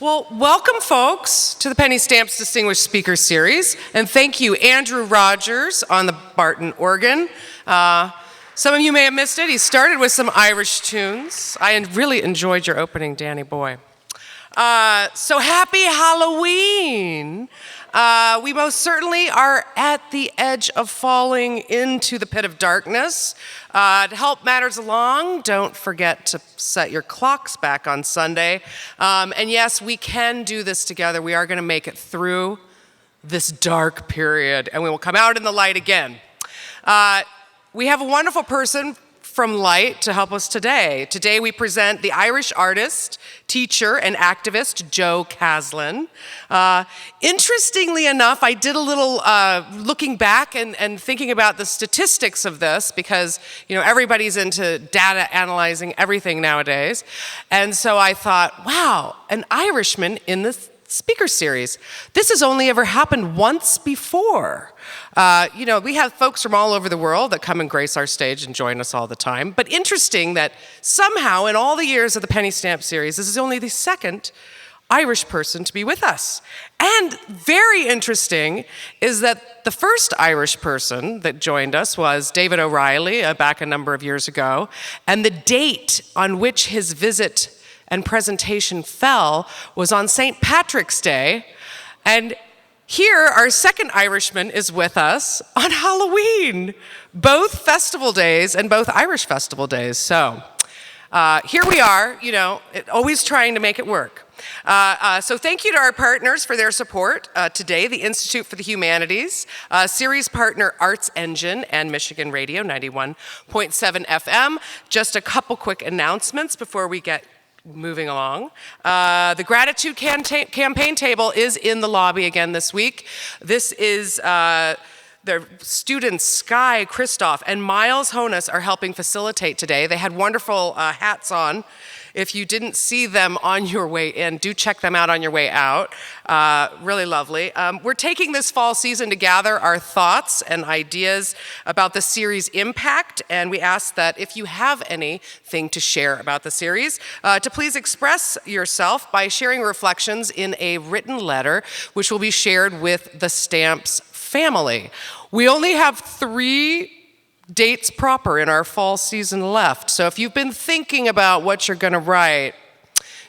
Well, welcome, folks, to the Penny Stamps Distinguished Speaker Series. And thank you, Andrew Rogers on the Barton organ. Some of you may have missed it. He started with some Irish tunes. I really enjoyed your opening, Danny Boy. So happy Halloween. We most certainly are at the edge of falling into the pit of darkness. To help matters along, don't forget to set your clocks back on Sunday. And yes, we can do this together. We are going to make it through this dark period, and we will come out in the light again. We have a wonderful person from Light to help us today. Today we present the Irish artist, teacher, and activist, Joe Caslin. Interestingly enough, I did a little looking back and thinking about the statistics of this because, you know, everybody's into data analyzing everything nowadays. And so I thought, wow, an Irishman in this speaker series. This has only ever happened once before. You know, we have folks from all over the world that come and grace our stage and join us all the time. But interesting that somehow in all the years of the Penny Stamp series, this is only the second Irish person to be with us. And very interesting is that the first Irish person that joined us was David O'Reilly back a number of years ago. And the date on which his visit and presentation fell was on St. Patrick's Day. And here, our second Irishman is with us on Halloween, both festival days and both Irish festival days. So here we are, you know, always trying to make it work. So thank you to our partners for their support today, the Institute for the Humanities, series partner Arts Engine and Michigan Radio 91.7 FM. Just a couple quick announcements before we get moving along. The gratitude campaign table is in the lobby again this week. This is their students Sky Christoph and Miles Honus are helping facilitate today. They had wonderful hats on. If you didn't see them on your way in, do check them out on your way out. Really lovely. We're taking this fall season to gather our thoughts and ideas about the series' impact, and we ask that if you have anything to share about the series, to please express yourself by sharing reflections in a written letter, which will be shared with the Stamps family. We only have 3 dates proper in our fall season left. So if you've been thinking about what you're going to write,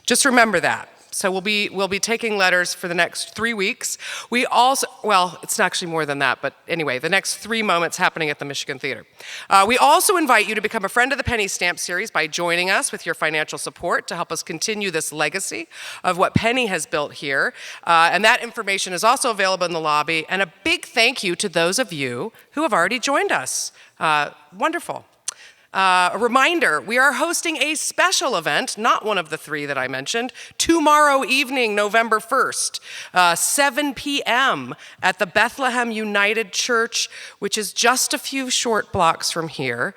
just remember that. So we'll be taking letters for the next 3 weeks. We also, well, it's actually more than that, but anyway, the next 3 moments happening at the Michigan Theater. We also invite you to become a friend of the Penny Stamp series by joining us with your financial support to help us continue this legacy of what Penny has built here. And that information is also available in the lobby. And a big thank you to those of you who have already joined us. Wonderful. A reminder, we are hosting a special event, not one of the 3 that I mentioned, tomorrow evening, November 1st, 7 p.m. at the Bethlehem United Church, which is just a few short blocks from here.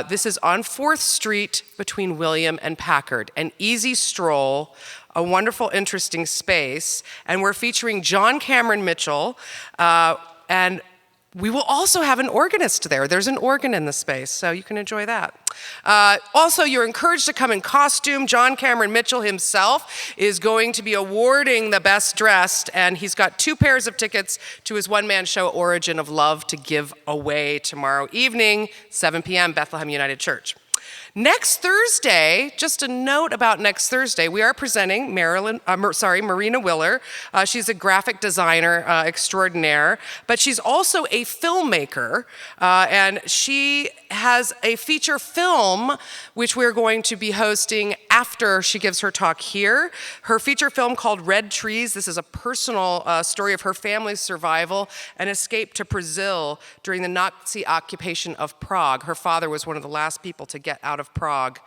This is on 4th Street between William and Packard, an easy stroll, a wonderful, interesting space, and we're featuring John Cameron Mitchell, and we will also have an organist there. There's an organ in the space, so you can enjoy that. Also, you're encouraged to come in costume. John Cameron Mitchell himself is going to be awarding the best dressed, and he's got 2 pairs of tickets to his one-man show, Origin of Love, to give away tomorrow evening, 7 p.m., Bethlehem United Church. Next Thursday, just a note about next Thursday, we are presenting Marina Willer. She's a graphic designer extraordinaire, but she's also a filmmaker, and she has a feature film which we're going to be hosting after she gives her talk here. Her feature film called Red Trees. This is a personal story of her family's survival and escape to Brazil during the Nazi occupation of Prague. Her father was one of the last people to get out of Prague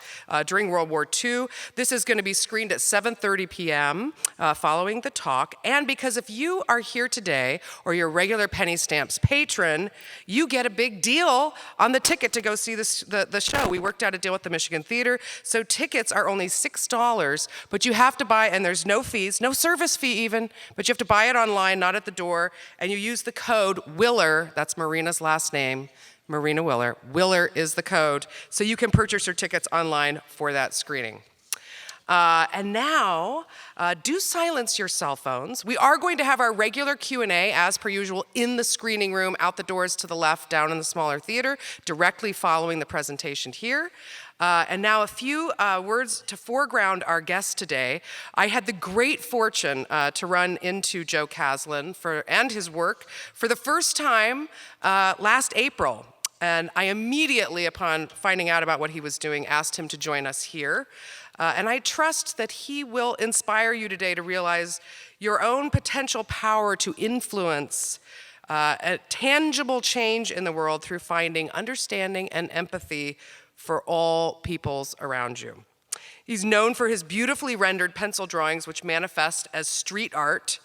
during World War II. This is going to be screened at 7:30 p.m. Following the talk. And because if you are here today or you're a regular Penny Stamps patron, you get a big deal on the ticket to go see the show. We worked out a deal with the Michigan Theater, so tickets are only $6, but you have to buy, and there's no fees, no service fee even, but you have to buy it online, not at the door, and you use the code WILLER, that's Marina's last name, Marina Willer. Willer is the code, so you can purchase your tickets online for that screening. And now, do silence your cell phones. We are going to have our regular Q&A, as per usual, in the screening room, out the doors to the left, down in the smaller theater, directly following the presentation here. And now a few words to foreground our guest today. I had the great fortune to run into Joe Caslin and his work for the first time last April. And I immediately, upon finding out about what he was doing, asked him to join us here. And I trust that he will inspire you today to realize your own potential power to influence a tangible change in the world through finding understanding and empathy for all peoples around you. He's known for his beautifully rendered pencil drawings, which manifest as street art.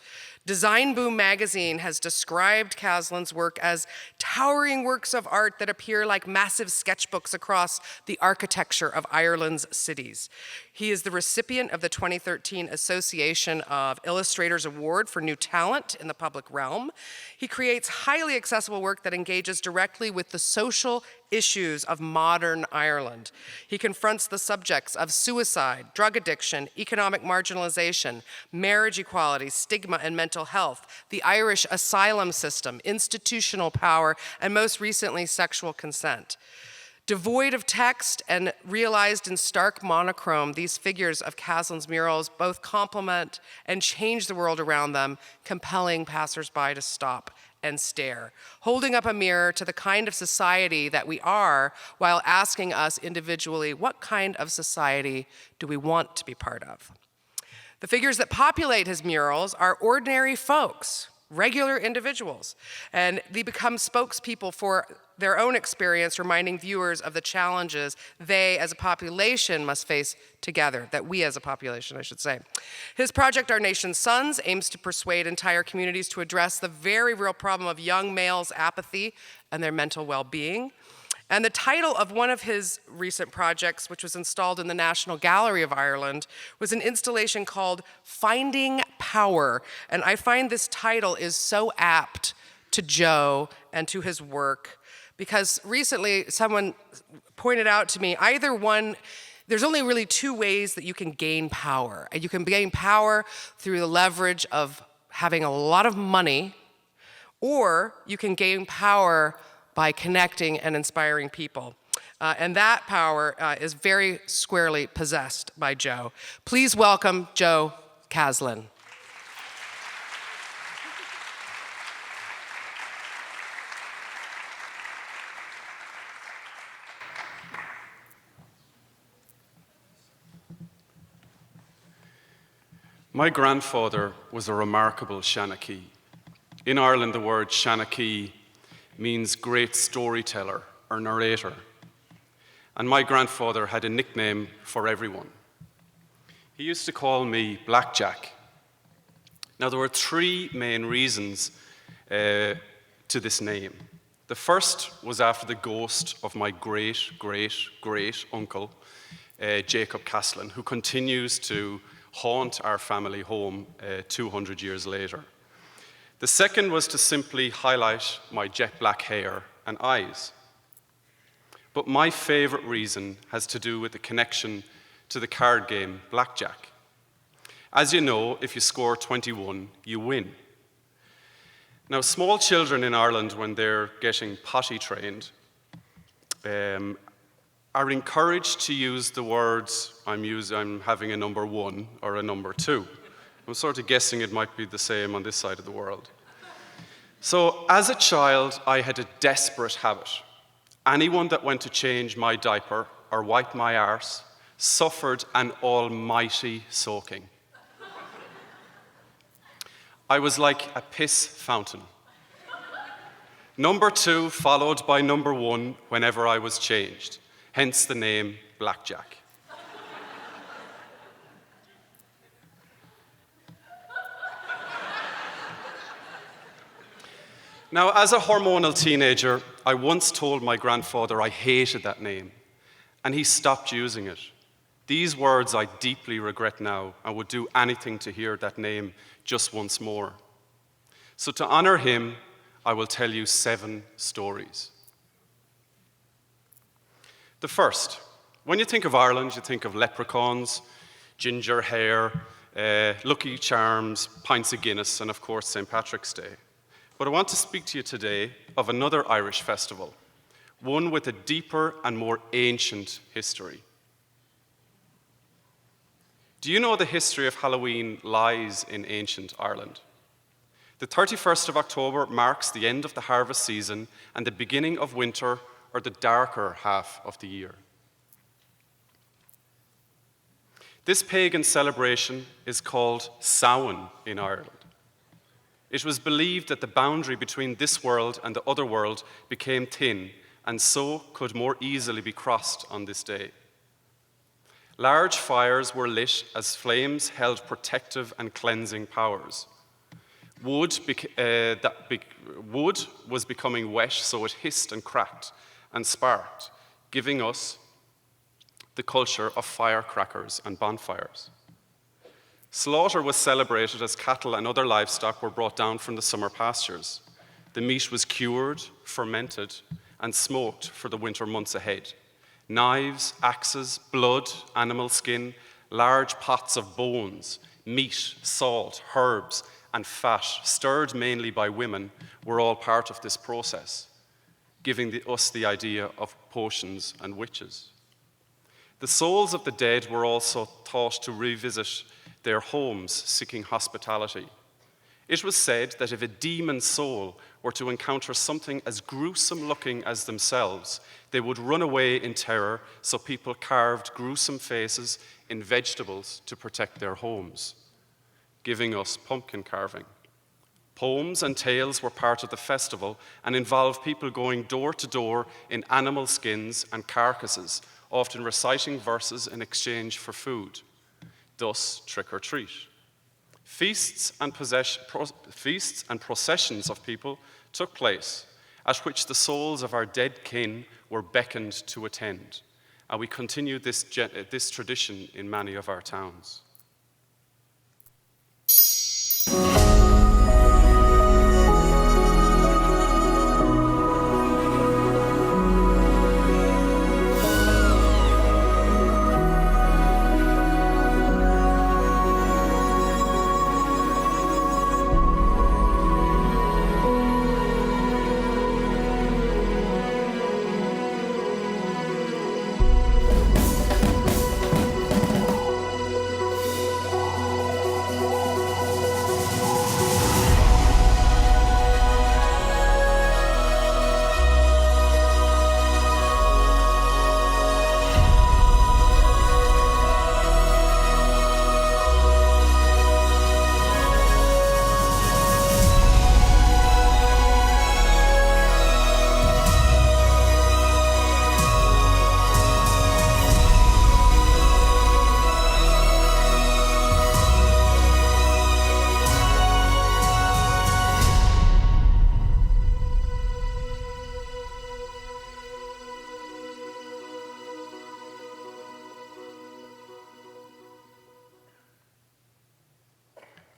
Designboom Magazine has described Caslin's work as towering works of art that appear like massive sketchbooks across the architecture of Ireland's cities. He is the recipient of the 2013 Association of Illustrators Award for New Talent in the Public Realm. He creates highly accessible work that engages directly with the social issues of modern Ireland. He confronts the subjects of suicide, drug addiction, economic marginalization, marriage equality, stigma and mental health, the Irish asylum system, institutional power, and most recently, sexual consent. Devoid of text and realized in stark monochrome, these figures of Caslin's murals both complement and change the world around them, compelling passersby to stop and stare, holding up a mirror to the kind of society that we are while asking us individually, what kind of society do we want to be part of? The figures that populate his murals are ordinary folks, regular individuals, and they become spokespeople for their own experience, reminding viewers of the challenges they as a population must face together, that we as a population, I should say. His project, Our Nation's Sons, aims to persuade entire communities to address the very real problem of young males' apathy and their mental well-being. And the title of one of his recent projects, which was installed in the National Gallery of Ireland, was an installation called Finding Power. And I find this title is so apt to Joe and to his work, because recently someone pointed out to me, there's only really two ways that you can gain power. And you can gain power through the leverage of having a lot of money, or you can gain power by connecting and inspiring people. And that power is very squarely possessed by Joe. Please welcome Joe Caslin. My grandfather was a remarkable Shanachie. In Ireland, the word Shanachie means great storyteller or narrator. And my grandfather had a nickname for everyone. He used to call me Blackjack. Now, there were three main reasons to this name. The first was after the ghost of my great uncle, Jacob Caslin, who continues to haunt our family home 200 years later. The second was to simply highlight my jet black hair and eyes. But my favorite reason has to do with the connection to the card game Blackjack. As you know, if you score 21, you win. Now, small children in Ireland, when they're getting potty trained, are encouraged to use the words, I'm having a number 1 or a number 2. I'm sort of guessing it might be the same on this side of the world. So as a child, I had a desperate habit. Anyone that went to change my diaper or wipe my arse suffered an almighty soaking. I was like a piss fountain. Number 2 followed by number 1 whenever I was changed, hence the name Blackjack. Now, as a hormonal teenager, I once told my grandfather I hated that name, and he stopped using it. These words I deeply regret now and would do anything to hear that name just once more. So to honor him, I will tell you 7 stories. The first, when you think of Ireland, you think of leprechauns, ginger hair, Lucky Charms, pints of Guinness, and of course St. Patrick's Day. But I want to speak to you today of another Irish festival, one with a deeper and more ancient history. Do you know the history of Halloween lies in ancient Ireland? The 31st of October marks the end of the harvest season and the beginning of winter, or the darker half of the year. This pagan celebration is called Samhain in Ireland. It was believed that the boundary between this world and the other world became thin, and so could more easily be crossed on this day. Large fires were lit as flames held protective and cleansing powers. Wood was becoming wet, so it hissed and cracked and sparked, giving us the culture of firecrackers and bonfires. Slaughter was celebrated as cattle and other livestock were brought down from the summer pastures. The meat was cured, fermented, and smoked for the winter months ahead. Knives, axes, blood, animal skin, large pots of bones, meat, salt, herbs, and fat, stirred mainly by women, were all part of this process, giving us the idea of potions and witches. The souls of the dead were also thought to revisit their homes, seeking hospitality. It was said that if a demon soul were to encounter something as gruesome looking as themselves, they would run away in terror, so people carved gruesome faces in vegetables to protect their homes, giving us pumpkin carving. Poems and tales were part of the festival and involved people going door to door in animal skins and carcasses, often reciting verses in exchange for food, thus trick or treat. Feasts and processions of people took place, at which the souls of our dead kin were beckoned to attend, and we continue this tradition in many of our towns.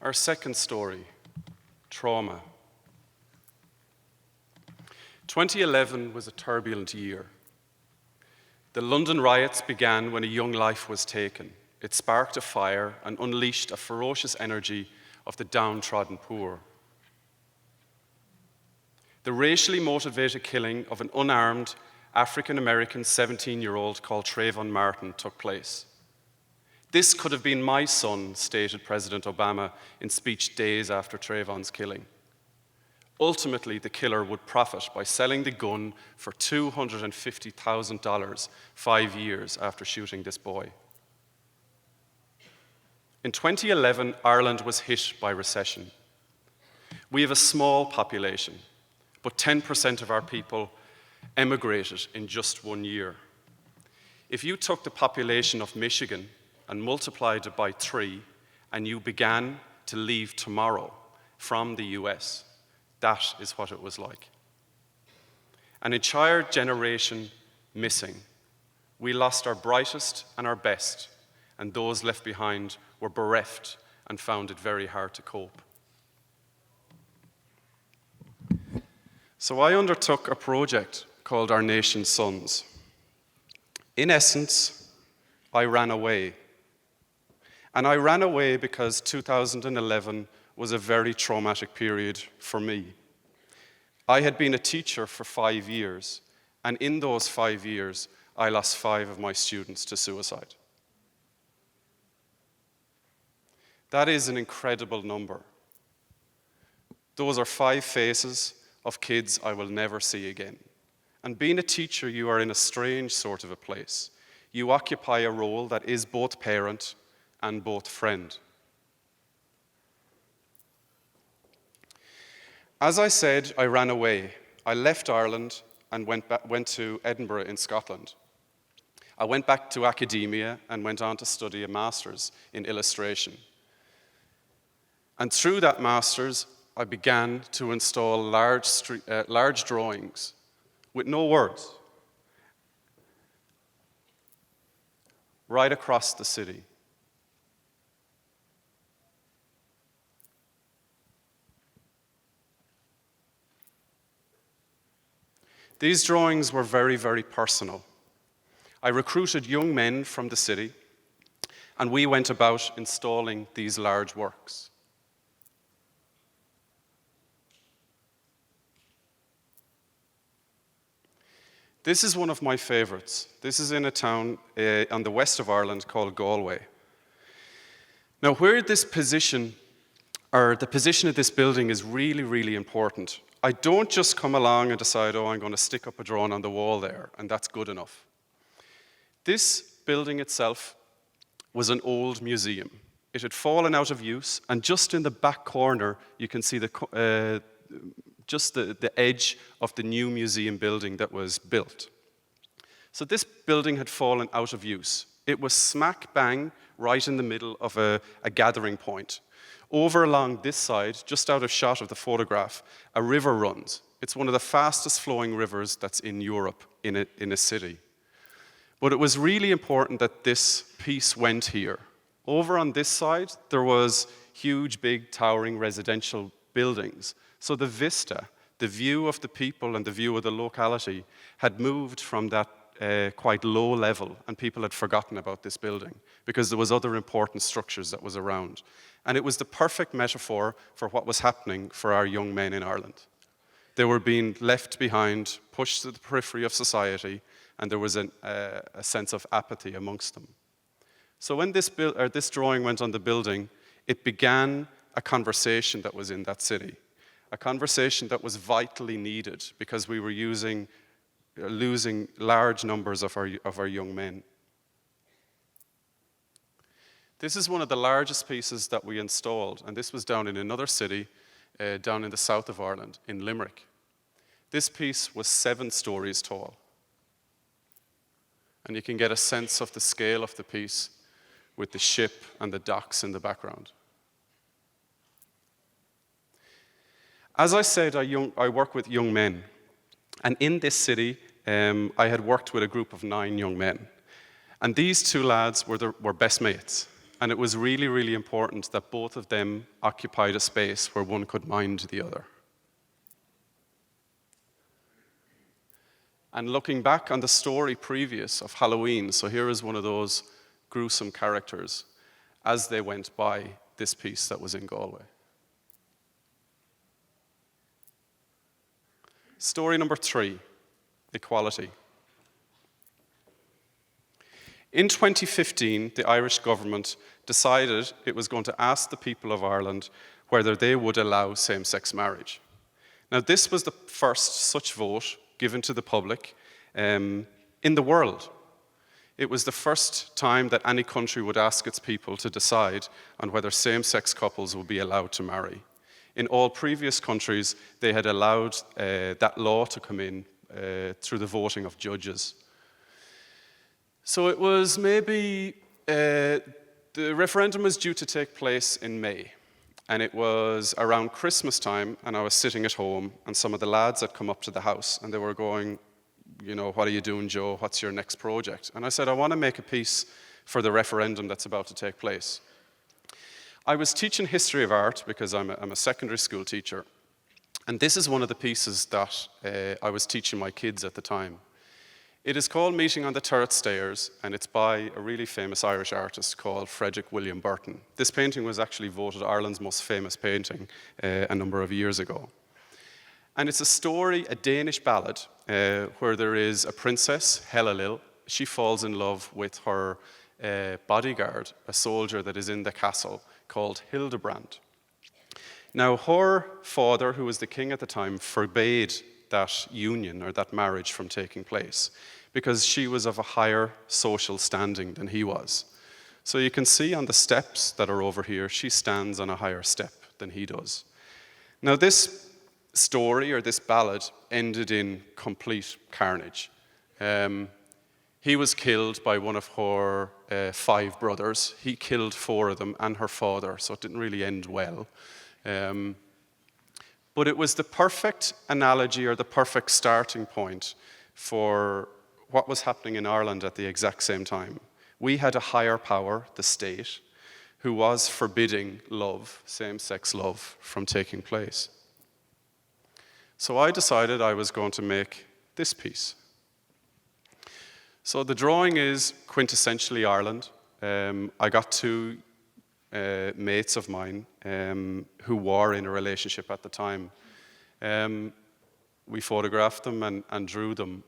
Our second story, trauma. 2011 was a turbulent year. The London riots began when a young life was taken. It sparked a fire and unleashed a ferocious energy of the downtrodden poor. The racially motivated killing of an unarmed African-American 17-year-old called Trayvon Martin took place. This could have been my son, stated President Obama in speech days after Trayvon's killing. Ultimately, the killer would profit by selling the gun for $250,000 5 years after shooting this boy. In 2011, Ireland was hit by recession. We have a small population, but 10% of our people emigrated in just 1 year. If you took the population of Michigan and multiplied it by 3, and you began to leave tomorrow from the US, that is what it was like. An entire generation missing. We lost our brightest and our best, and those left behind were bereft and found it very hard to cope. So I undertook a project called Our Nation's Sons. In essence, I ran away. And I ran away because 2011 was a very traumatic period for me. I had been a teacher for 5 years, and in those 5 years, I lost 5 of my students to suicide. That is an incredible number. Those are 5 faces of kids I will never see again. And being a teacher, you are in a strange sort of a place. You occupy a role that is both parent and both friend. As I said, I ran away. I left Ireland and went to Edinburgh in Scotland. I went back to academia and went on to study a master's in illustration. And through that master's, I began to install large drawings with no words right across the city. These drawings were very, very personal. I recruited young men from the city, and we went about installing these large works. This is one of my favorites. This is in a town on the west of Ireland called Galway. Now, where this position, or the position of this building is really, really important. I don't just come along and decide, oh, I'm going to stick up a drawing on the wall there, and that's good enough. This building itself was an old museum. It had fallen out of use, and just in the back corner, you can see just the edge of the new museum building that was built. So this building had fallen out of use. It was smack bang right in the middle of a gathering point. Over along this side, just out of shot of the photograph, a river runs. It's one of the fastest flowing rivers that's in Europe, in a city. But it was really important that this piece went here. Over on this side, there was huge, big, towering residential buildings. So the vista, the view of the people and the view of the locality had moved from that quite low level, and people had forgotten about this building because there was other important structures that was around. And it was the perfect metaphor for what was happening for our young men in Ireland. They were being left behind, pushed to the periphery of society, and there was a sense of apathy amongst them. So when this drawing went on the building, it began a conversation that was in that city. A conversation that was vitally needed because we were losing large numbers of our young men. This is one of the largest pieces that we installed, and this was down in another city, down in the south of Ireland, in Limerick. This piece was 7 stories tall. And you can get a sense of the scale of the piece with the ship and the docks in the background. As I said, I work with young men. And in this city, I had worked with a group of 9 young men. And these 2 lads were best mates. And it was really, really important that both of them occupied a space where one could mind the other. And looking back on the story previous of Halloween, so here is one of those gruesome characters as they went by this piece that was in Galway. Story number 3, equality. In 2015, the Irish government decided it was going to ask the people of Ireland whether they would allow same-sex marriage. Now, this was the first such vote given to the public in the world. It was the first time that any country would ask its people to decide on whether same-sex couples would be allowed to marry. In all previous countries, they had allowed that law to come in through the voting of judges. So it was maybe, the referendum was due to take place in May. And it was around Christmas time, and I was sitting at home, and some of the lads had come up to the house, and they were going, you know, what are you doing, Joe? What's your next project? And I said, I want to make a piece for the referendum that's about to take place. I was teaching history of art because I'm a secondary school teacher. And this is one of the pieces that I was teaching my kids at the time. It is called Meeting on the Turret Stairs, and it's by a really famous Irish artist called Frederick William Burton. This painting was actually voted Ireland's most famous painting a number of years ago. And it's a story, a Danish ballad, where there is a princess, Hellalil. She falls in love with her bodyguard, a soldier that is in the castle called Hildebrand. Now, her father, who was the king at the time, forbade that union or that marriage from taking place because she was of a higher social standing than he was. So you can see on the steps that are over here, she stands on a higher step than he does. Now, this story or this ballad ended in complete carnage. He was killed by one of her 5 brothers. He killed 4 of them and her father, so it didn't really end well. But it was the perfect analogy or the perfect starting point for what was happening in Ireland at the exact same time. We had a higher power, the state, who was forbidding love, same-sex love, from taking place. So I decided I was going to make this piece. So the drawing is quintessentially Ireland. I got 2 mates of mine who were in a relationship at the time. We photographed them and drew them.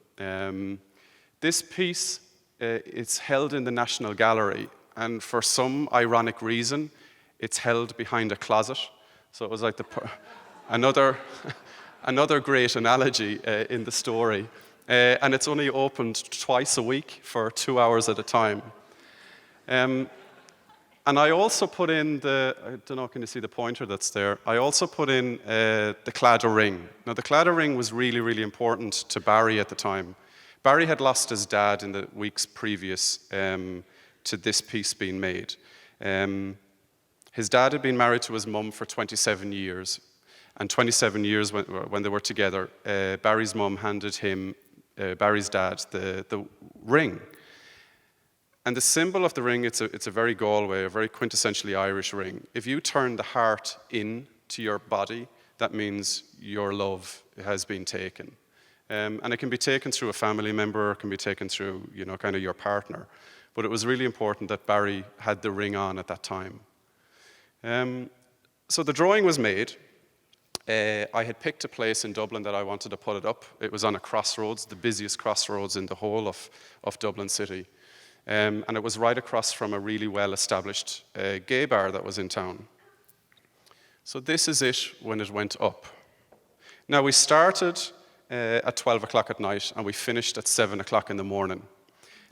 This piece, it's held in the National Gallery, and for some ironic reason, it's held behind a closet. So it was like another great analogy in the story. And it's only opened twice a week for 2 hours at a time. And I also put in I don't know, can you see the pointer that's there? I also put in the Claddagh ring. Now, the Claddagh ring was really, really important to Barry at the time. Barry had lost his dad in the weeks previous to this piece being made. His dad had been married to his mum for 27 years. And 27 years when they were together, Barry's mum handed him, Barry's dad, the ring. And the symbol of the ring, it's a very Galway, a very quintessentially Irish ring. If you turn the heart in to your body, that means your love has been taken. And it can be taken through a family member, it can be taken through, kind of your partner. But it was really important that Barry had the ring on at that time. So the drawing was made. I had picked a place in Dublin that I wanted to put it up. It was on a crossroads, the busiest crossroads in the whole of Dublin City. And it was right across from a really well-established gay bar that was in town. So this is it when it went up. Now, we started at 12 o'clock at night, and we finished at 7 o'clock in the morning.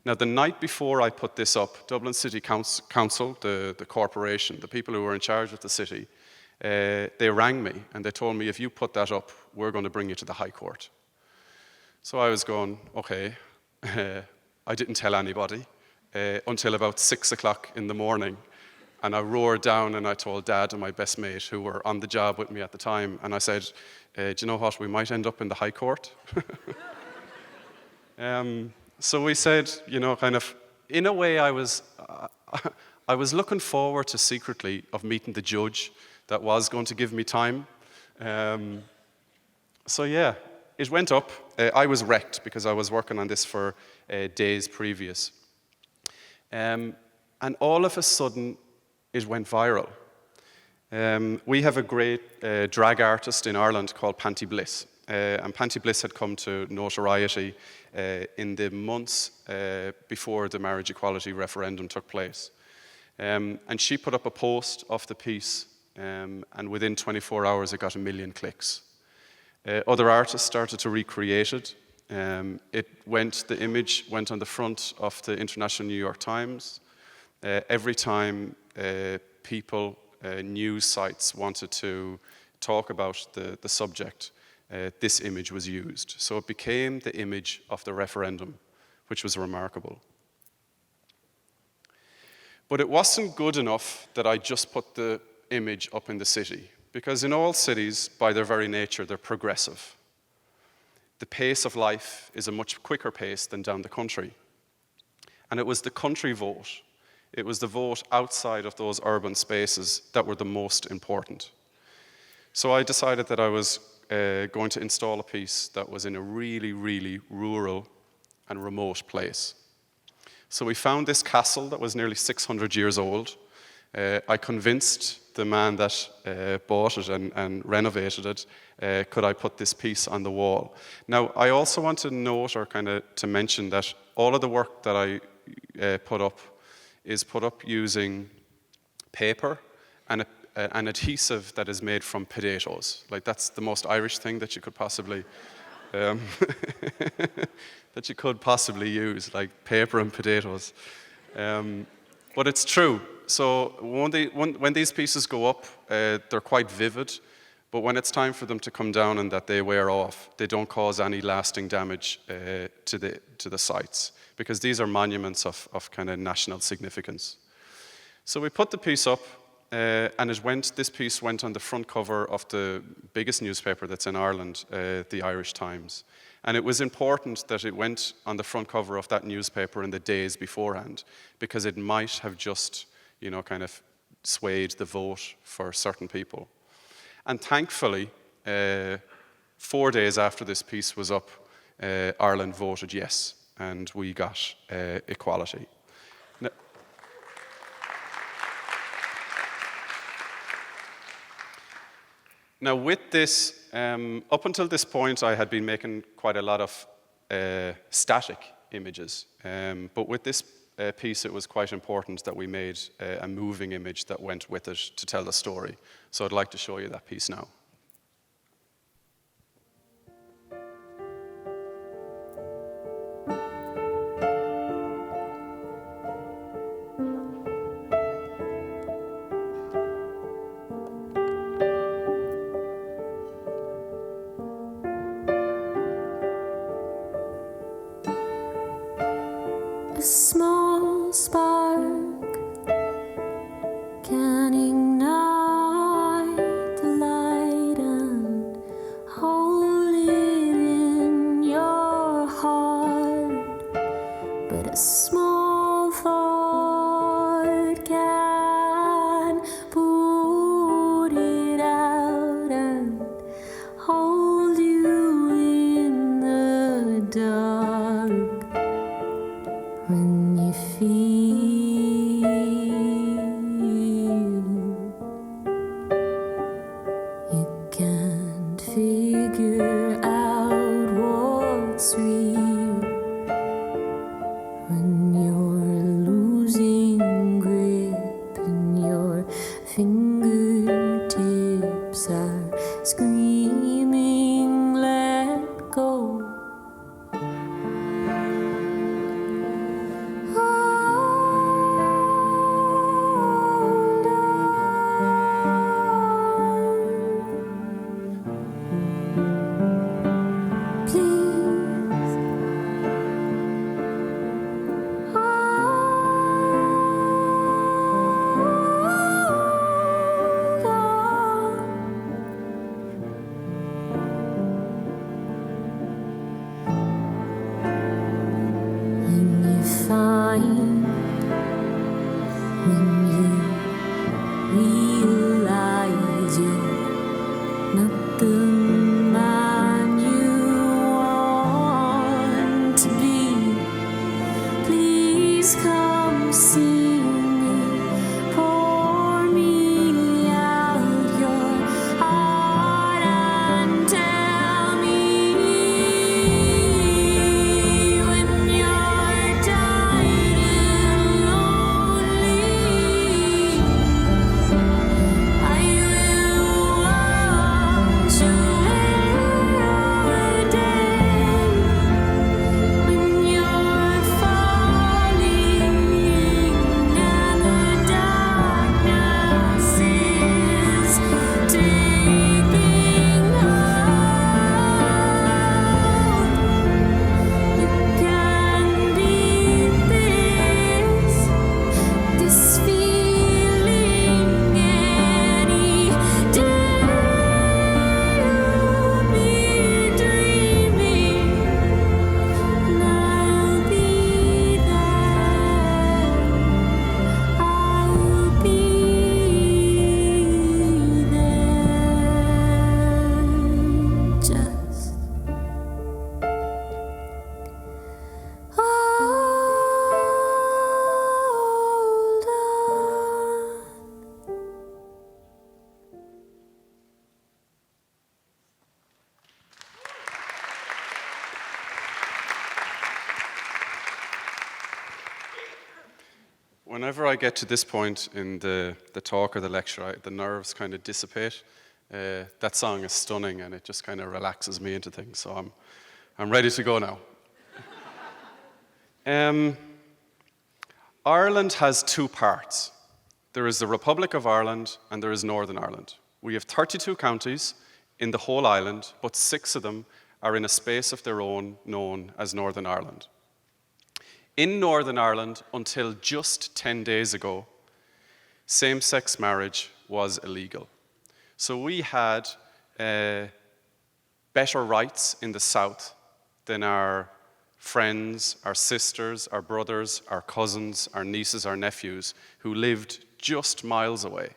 Now, the night before I put this up, Dublin City Council, the corporation, the people who were in charge of the city, they rang me, and they told me, if you put that up, we're going to bring you to the High Court. So I was going, okay. I didn't tell anybody until about 6 o'clock in the morning. And I roared down and I told Dad and my best mate, who were on the job with me at the time, and I said, do you know what, we might end up in the High Court. So we said, kind of, in a way I was looking forward to secretly of meeting the judge that was going to give me time. So yeah, it went up. I was wrecked because I was working on this for days previous. And all of a sudden, it went viral. We have a great drag artist in Ireland called Panty Bliss. And Panty Bliss had come to notoriety in the months before the marriage equality referendum took place. And she put up a post of the piece, and within 24 hours, it got 1 million clicks. Other artists started to recreate it. The image went on the front of the International New York Times. Every time people, news sites wanted to talk about the subject, this image was used. So it became the image of the referendum, which was remarkable. But it wasn't good enough that I just put the image up in the city, because in all cities, by their very nature, they're progressive. The pace of life is a much quicker pace than down the country. And it was the country vote. It was the vote outside of those urban spaces that were the most important. So I decided that I was going to install a piece that was in a really, really rural and remote place. So we found this castle that was nearly 600 years old. I convinced the man that bought it and renovated it, could I put this piece on the wall? Now, I also want to note or kind of to mention that all of the work that I put up is put up using paper and an adhesive that is made from potatoes. Like, that's the most Irish thing that you could possibly that you could possibly use, like paper and potatoes. But it's true. So when these pieces go up, they're quite vivid, but when it's time for them to come down and that they wear off, they don't cause any lasting damage to the sites, because these are monuments of kind of national significance. So we put the piece up, and this piece went on the front cover of the biggest newspaper that's in Ireland, the Irish Times. And it was important that it went on the front cover of that newspaper in the days beforehand, because it might have just, kind of swayed the vote for certain people. And thankfully, 4 days after this piece was up, Ireland voted yes, and we got equality. Now, with this, up until this point, I had been making quite a lot of static images. But with this piece, it was quite important that we made a moving image that went with it to tell the story. So I'd like to show you that piece now. A small spark can ignite the light and hold it in your heart. But a small thought can put it out and hold you in the dark. When you feel you can't figure out what's real, when you're losing grip and your fingertips are screaming, let go. Whenever I get to this point in the talk or the lecture, the nerves kind of dissipate. That song is stunning, and it just kind of relaxes me into things. So I'm ready to go now. Ireland has two parts. There is the Republic of Ireland, and there is Northern Ireland. We have 32 counties in the whole island, but 6 of them are in a space of their own known as Northern Ireland. In Northern Ireland, until just 10 days ago, same-sex marriage was illegal. So we had better rights in the south than our friends, our sisters, our brothers, our cousins, our nieces, our nephews, who lived just miles away.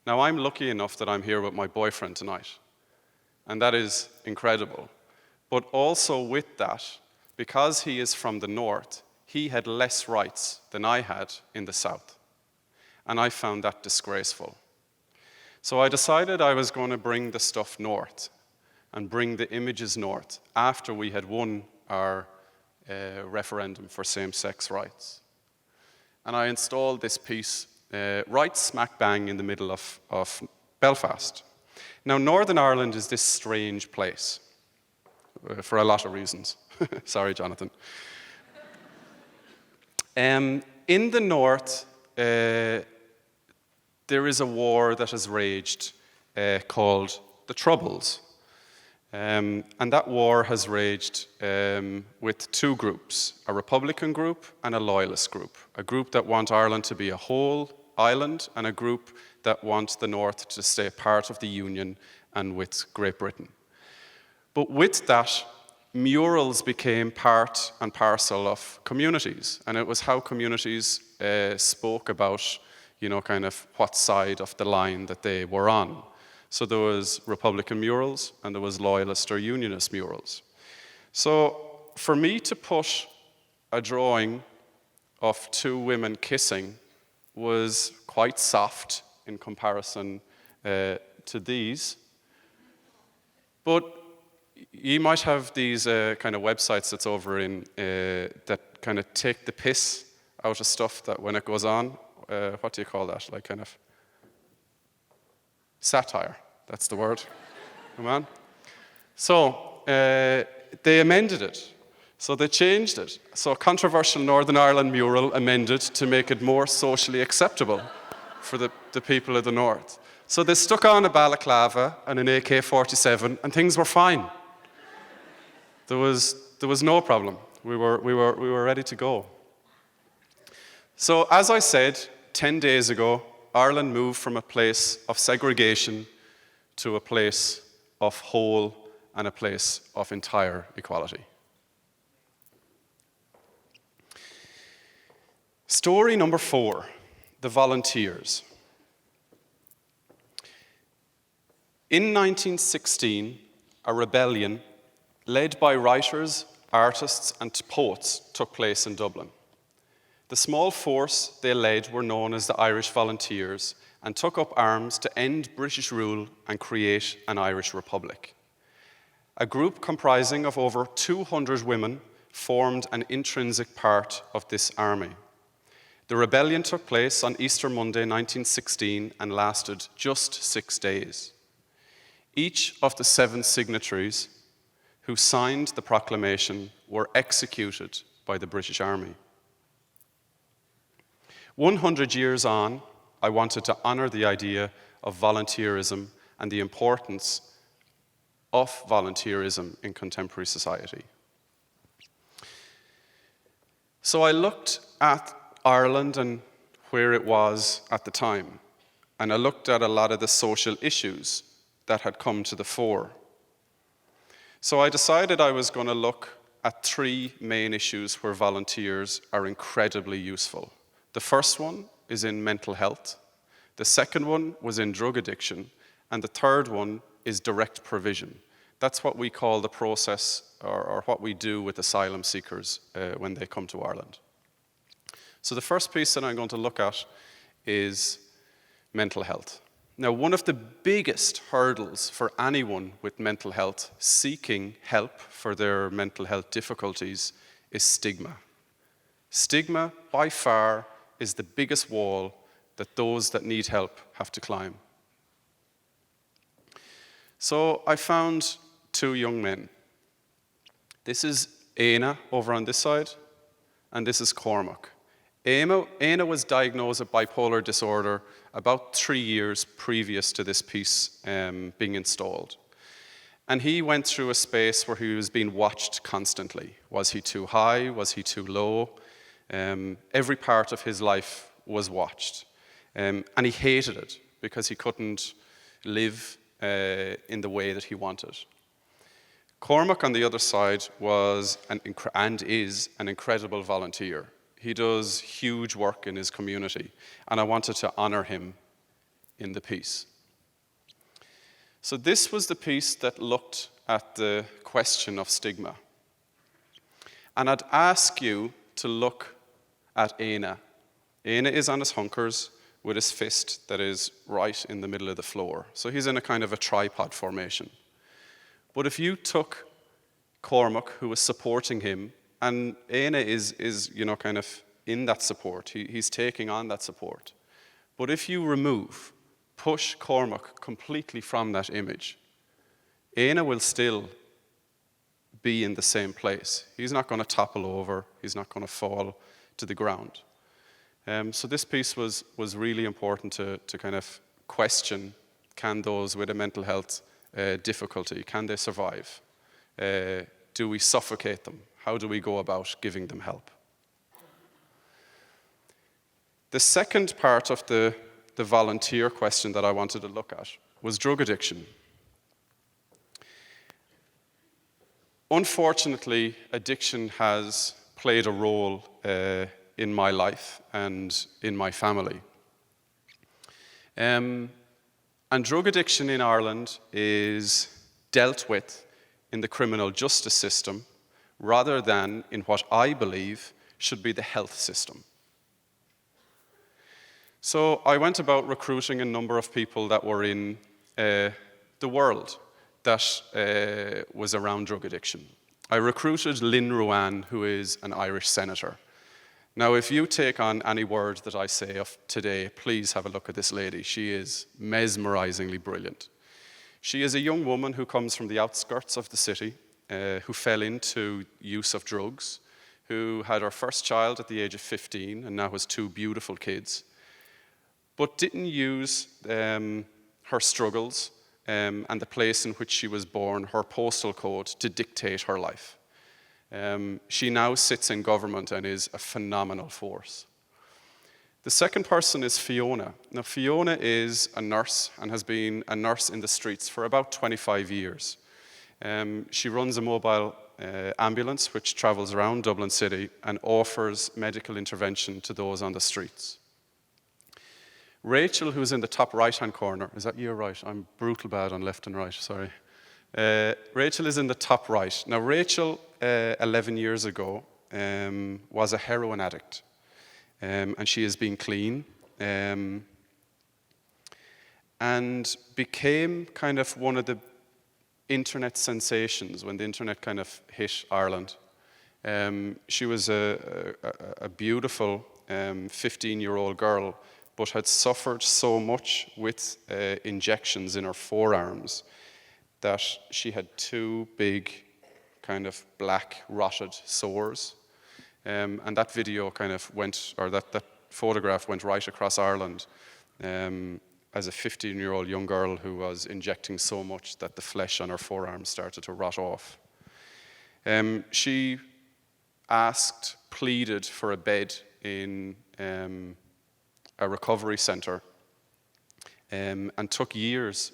Now, I'm lucky enough that I'm here with my boyfriend tonight, and that is incredible. But also with that, because he is from the north, he had less rights than I had in the south. And I found that disgraceful. So I decided I was going to bring the stuff north and bring the images north after we had won our referendum for same-sex rights. And I installed this piece right smack bang in the middle of Belfast. Now, Northern Ireland is this strange place for a lot of reasons. Sorry, Jonathan. In the north, there is a war that has raged called the Troubles. And that war has raged with 2 groups, a Republican group and a Loyalist group. A group that want Ireland to be a whole island, and a group that wants the north to stay part of the Union and with Great Britain. But with that, murals became part and parcel of communities, and it was how communities spoke about, kind of what side of the line that they were on. So there was Republican murals, and there was Loyalist or Unionist murals. So for me to put a drawing of 2 women kissing was quite soft in comparison to these. But you might have these kind of websites that's over in that kind of take the piss out of stuff that when it goes on, what do you call that? Like kind of satire. That's the word. Come on. So they amended it. So they changed it. So a controversial Northern Ireland mural amended to make it more socially acceptable for the people of the north. So they stuck on a balaclava and an AK-47, and things were fine. There was no problem. We were ready to go. So as I said, 10 days ago, Ireland moved from a place of segregation to a place of whole and a place of entire equality. Story number 4, the volunteers. In 1916, a rebellion led by writers, artists, and poets took place in Dublin. The small force they led were known as the Irish Volunteers and took up arms to end British rule and create an Irish Republic. A group comprising of over 200 women formed an intrinsic part of this army. The rebellion took place on Easter Monday 1916 and lasted just 6 days. Each of the 7 signatories who signed the proclamation were executed by the British Army. 100 years on, I wanted to honor the idea of volunteerism and the importance of volunteerism in contemporary society. So I looked at Ireland and where it was at the time, and I looked at a lot of the social issues that had come to the fore. So I decided I was going to look at 3 main issues where volunteers are incredibly useful. The first one is in mental health. The second one was in drug addiction. And the third one is direct provision. That's what we call the process, or what we do with asylum seekers when they come to Ireland. So the first piece that I'm going to look at is mental health. Now, one of the biggest hurdles for anyone with mental health seeking help for their mental health difficulties is stigma. Stigma, by far, is the biggest wall that those that need help have to climb. So I found two young men. This is Éanna over on this side, and this is Cormac. Éanna was diagnosed with bipolar disorder about 3 years previous to this piece being installed. And he went through a space where he was being watched constantly. Was he too high? Was he too low? Every part of his life was watched. And he hated it because he couldn't live in the way that he wanted. Cormac, on the other side, was and is an incredible volunteer. He does huge work in his community, and I wanted to honor him in the piece. So this was the piece that looked at the question of stigma. And I'd ask you to look at Éanna. Éanna is on his hunkers with his fist that is right in the middle of the floor. So he's in a kind of a tripod formation. But if you took Cormac, who was supporting him, and Éanna is kind of in that support, he's taking on that support. But if you push Cormac completely from that image, Éanna will still be in the same place. He's not going to topple over, he's not going to fall to the ground. So this piece was really important to kind of question, can those with a mental health difficulty, can they survive? Do we suffocate them? How do we go about giving them help? The second part of the volunteer question that I wanted to look at was drug addiction. Unfortunately, addiction has played a role in my life and in my family. And drug addiction in Ireland is dealt with in the criminal justice system rather than in what I believe should be the health system. So I went about recruiting a number of people that were in the world that was around drug addiction. I recruited Lynn Ruane, who is an Irish senator. Now, if you take on any word that I say of today, please have a look at this lady. She is mesmerizingly brilliant. She is a young woman who comes from the outskirts of the city, who fell into use of drugs, who had her first child at the age of 15 and now has two beautiful kids, but didn't use her struggles and the place in which she was born, her postal code, to dictate her life. She now sits in government and is a phenomenal force. The second person is Fiona. Now, Fiona is a nurse and has been a nurse in the streets for about 25 years. She runs a mobile ambulance which travels around Dublin City and offers medical intervention to those on the streets. Rachel, who's in the top right-hand corner, is that you or right? I'm brutal bad on left and right, sorry. Rachel is in the top right. Now, Rachel, 11 years ago, was a heroin addict. And she has been clean. And became kind of one of the internet sensations when the internet kind of hit Ireland. She was a beautiful 15-year-old girl, but had suffered so much with injections in her forearms that she had two big kind of black rotted sores. And that video kind of went, or that photograph went right across Ireland as a 15-year-old young girl who was injecting so much that the flesh on her forearms started to rot off. She pleaded for a bed in a recovery center and took years,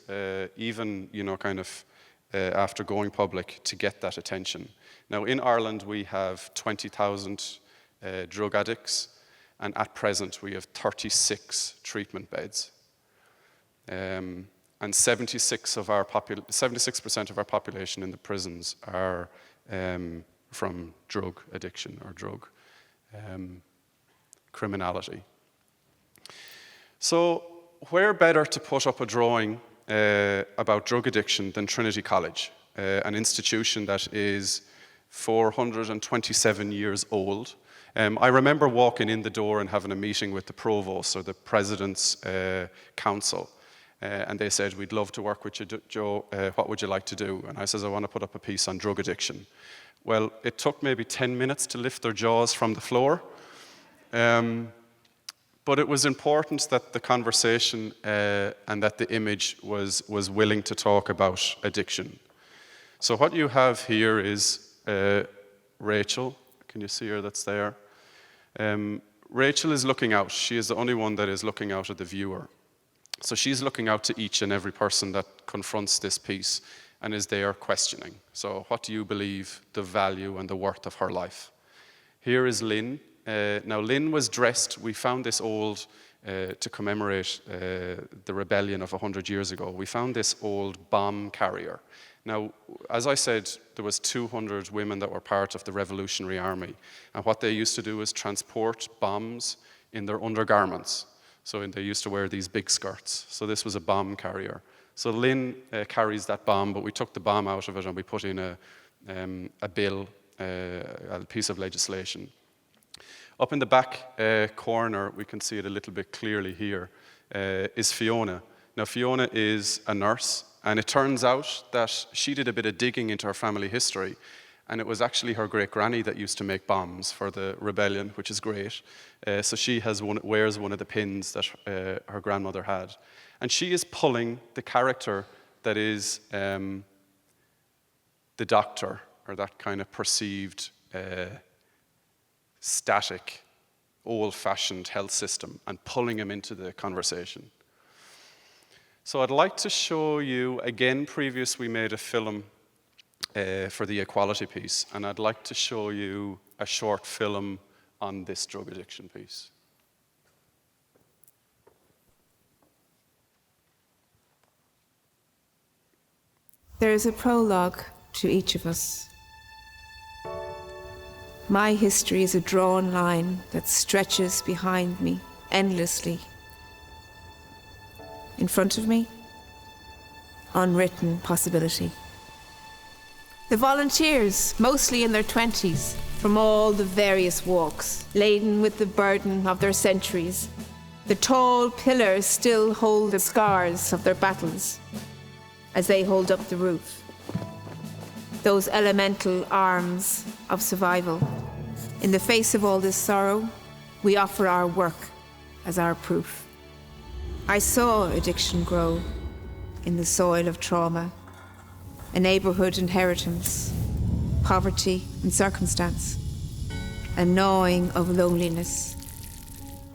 even, after going public, to get that attention. Now, in Ireland, we have 20,000 drug addicts, and at present, we have 36 treatment beds. And 76% of our population in the prisons are from drug addiction or drug criminality. So, where better to put up a drawing about drug addiction than Trinity College, an institution that is 427 years old, I remember walking in the door and having a meeting with the provost or the president's council. And they said, we'd love to work with you, Joe. What would you like to do? And I says, I want to put up a piece on drug addiction. Well, it took maybe 10 minutes to lift their jaws from the floor. But it was important that the conversation and that the image was willing to talk about addiction. So what you have here is Rachel. Can you see her that's there? Rachel is looking out. She is the only one that is looking out at the viewer. So she's looking out to each and every person that confronts this piece and is there questioning. So what do you believe the value and the worth of her life? Here is Lynn. Now Lynn was dressed, we found this old, to commemorate the rebellion of 100 years ago, we found this old bomb carrier. Now, as I said, there was 200 women that were part of the Revolutionary Army, and what they used to do is transport bombs in their undergarments. So they used to wear these big skirts. So this was a bomb carrier. So Lynn carries that bomb, but we took the bomb out of it and we put in a bill, a piece of legislation. Up in the back corner, we can see it a little bit clearly here, is Fiona. Now Fiona is a nurse, and it turns out that she did a bit of digging into her family history, and it was actually her great-granny that used to make bombs for the rebellion, which is great. So she wears one of the pins that her grandmother had. And she is pulling the character that is the doctor, or that kind of perceived static, old-fashioned health system, and pulling him into the conversation. So I'd like to show you, again, previous we made a film for the equality piece, and I'd like to show you a short film on this drug addiction piece. There is a prologue to each of us. My history is a drawn line that stretches behind me endlessly. In front of me, unwritten possibility. The volunteers, mostly in their 20s, from all the various walks, laden with the burden of their centuries. The tall pillars still hold the scars of their battles as they hold up the roof. Those elemental arms of survival. In the face of all this sorrow, we offer our work as our proof. I saw addiction grow in the soil of trauma, a neighborhood inheritance, poverty and circumstance, a gnawing of loneliness,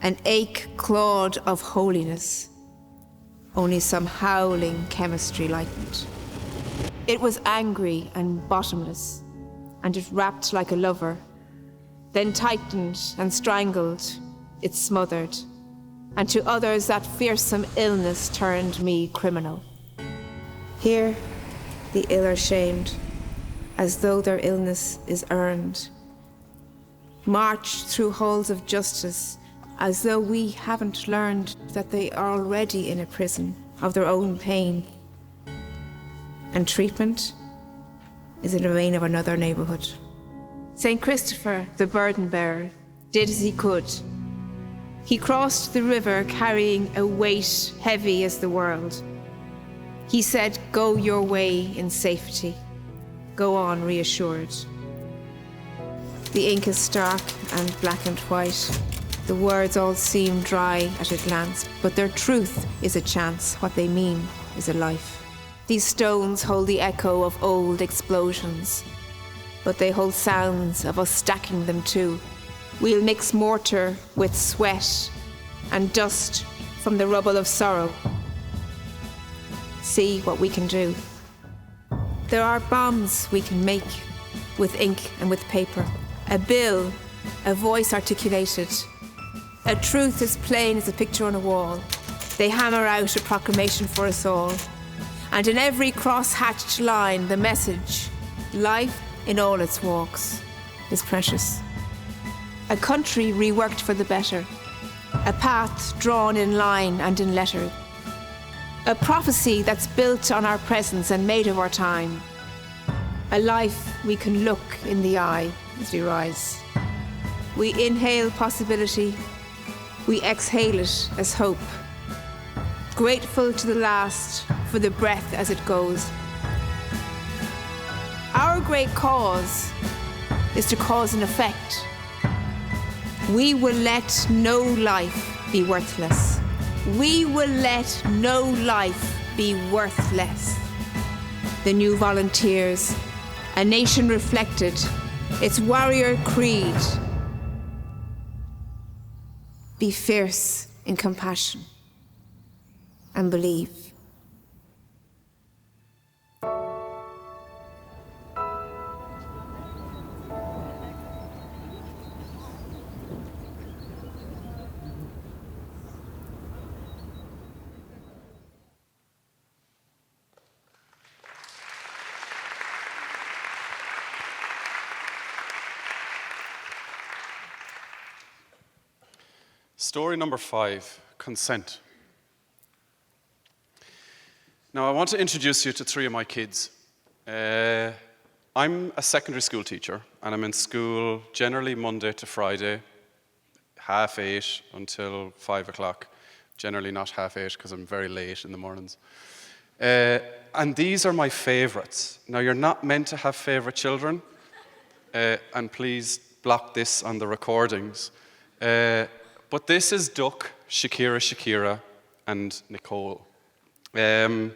an ache clawed of holiness, only some howling chemistry lightened. It was angry and bottomless, and it wrapped like a lover, then tightened and strangled, it smothered, and to others that fearsome illness turned me criminal. Here, the ill are shamed, as though their illness is earned. Marched through halls of justice, as though we haven't learned that they are already in a prison of their own pain. And treatment is in the reign of another neighborhood. St. Christopher, the burden bearer, did as he could. He crossed the river carrying a weight heavy as the world. He said, "Go your way in safety. Go on reassured." The ink is stark and black and white. The words all seem dry at a glance, but their truth is a chance. What they mean is a life. These stones hold the echo of old explosions, but they hold sounds of us stacking them too. We'll mix mortar with sweat and dust from the rubble of sorrow. See what we can do. There are bombs we can make with ink and with paper. A bill, a voice articulated. A truth as plain as a picture on a wall. They hammer out a proclamation for us all. And in every cross-hatched line, the message, life in all its walks, is precious. A country reworked for the better. A path drawn in line and in letter. A prophecy that's built on our presence and made of our time. A life we can look in the eye as we rise. We inhale possibility, we exhale it as hope. Grateful to the last for the breath as it goes. Our great cause is to cause an effect. We will let no life be worthless. We will let no life be worthless. The new volunteers, a nation reflected, its warrior creed. Be fierce in compassion and believe. Story number 5, consent. Now, I want to introduce you to 3 of my kids. I'm a secondary school teacher, and I'm in school generally Monday to Friday, 8:30 until 5 o'clock. Generally not 8:30 because I'm very late in the mornings. And these are my favorites. Now, you're not meant to have favorite children, and please block this on the recordings. But this is Duck, Shakira, and Nicole. And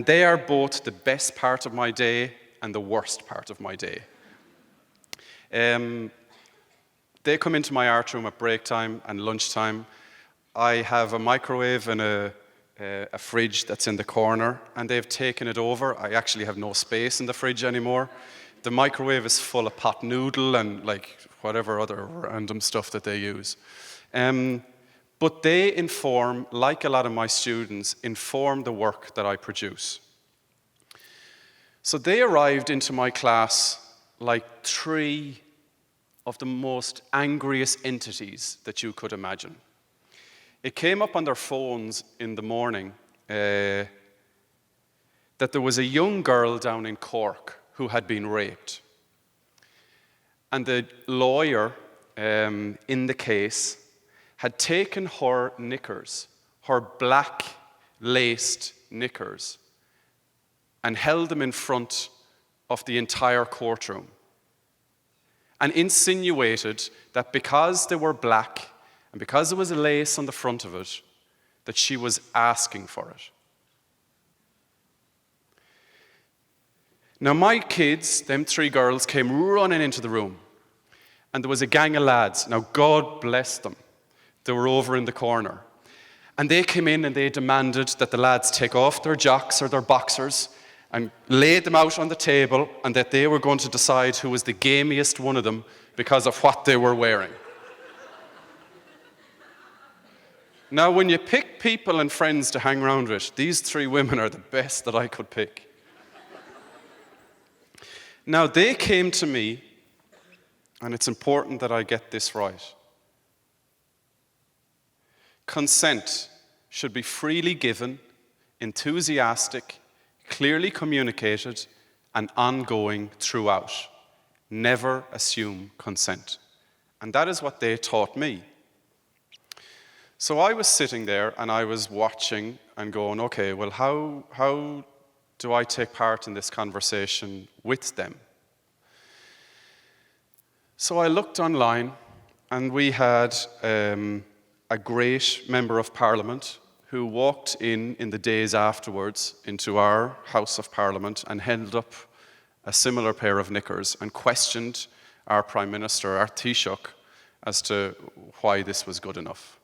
they are both the best part of my day and the worst part of my day. They come into my art room at break time and lunchtime. I have a microwave and a fridge that's in the corner, and they've taken it over. I actually have no space in the fridge anymore. The microwave is full of pot noodle and like whatever other random stuff that they use. But they inform, like a lot of my students, inform the work that I produce. So they arrived into my class like 3 of the most angriest entities that you could imagine. It came up on their phones in the morning that there was a young girl down in Cork who had been raped. And the lawyer in the case had taken her knickers, her black laced knickers, and held them in front of the entire courtroom and insinuated that because they were black and because there was a lace on the front of it, that she was asking for it. Now my kids, them 3 girls, came running into the room, and there was a gang of lads. Now God bless them. They were over in the corner. And they came in and they demanded that the lads take off their jocks or their boxers and laid them out on the table, and that they were going to decide who was the gamiest one of them because of what they were wearing. Now, when you pick people and friends to hang around with, these 3 women are the best that I could pick. Now, they came to me, and it's important that I get this right. Consent should be freely given, enthusiastic, clearly communicated, and ongoing throughout. Never assume consent. And that is what they taught me. So I was sitting there and I was watching and going, okay, well, how do I take part in this conversation with them? So I looked online, and we had a great member of Parliament who walked in the days afterwards into our House of Parliament and held up a similar pair of knickers and questioned our Prime Minister, our Taoiseach, as to why this was good enough.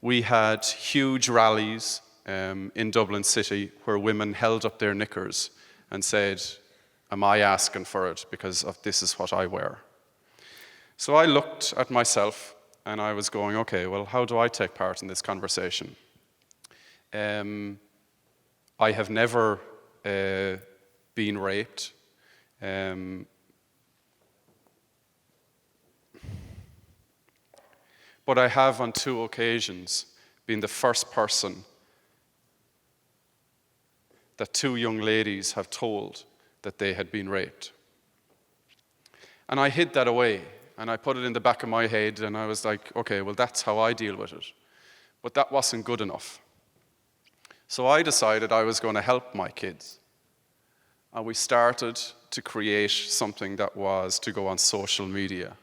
We had huge rallies in Dublin City where women held up their knickers and said, am I asking for it because of this is what I wear? So I looked at myself and I was going, okay, well, how do I take part in this conversation? I have never been raped. But I have on 2 occasions been the first person that 2 young ladies have told that they had been raped. And I hid that away. and I put it in the back of my head, and I was like, okay, well, that's how I deal with it. But that wasn't good enough. So I decided I was going to help my kids. And we started to create something that was to go on social media.